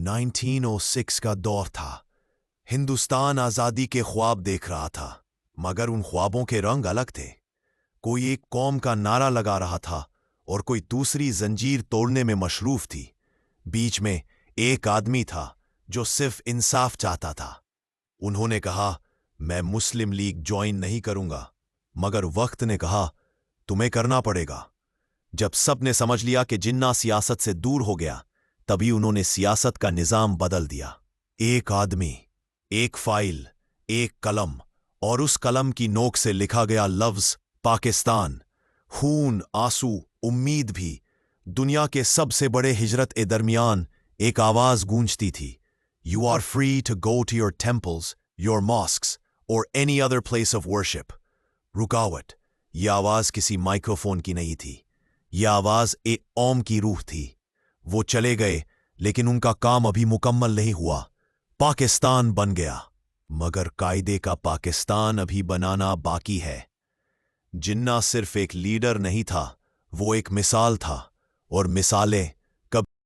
1906 का दौर था। हिंदुस्तान आज़ादी के ख्वाब देख रहा था, मगर उन ख्वाबों के रंग अलग थे। कोई एक कौम का नारा लगा रहा था और कोई दूसरी जंजीर तोड़ने में मशरूफ थी। बीच में एक आदमी था जो सिर्फ इंसाफ चाहता था। उन्होंने कहा, मैं मुस्लिम लीग ज्वाइन नहीं करूंगा, मगर वक्त ने कहा, तुम्हें करना पड़ेगा। जब सब ने समझ लिया कि जिन्ना सियासत से दूर हो गया, तभी उन्होंने सियासत का निजाम बदल दिया। एक आदमी, एक फाइल, एक कलम, और उस कलम की नोक से लिखा गया लफ्ज पाकिस्तान। खून, आंसू, उम्मीद भी। दुनिया के सबसे बड़े हिजरत ए दरमियान एक आवाज गूंजती थी, you are free to go to your temples, your mosques और any other place of worship. रुकावट, यह आवाज किसी माइक्रोफोन की नहीं थी, यह आवाज एक कौम की रूह थी। वो चले गए, लेकिन उनका काम अभी मुकम्मल नहीं हुआ। पाकिस्तान बन गया, मगर कायदे का पाकिस्तान अभी बनाना बाकी है। जिन्ना सिर्फ एक लीडर नहीं था, वो एक मिसाल था, और मिसालें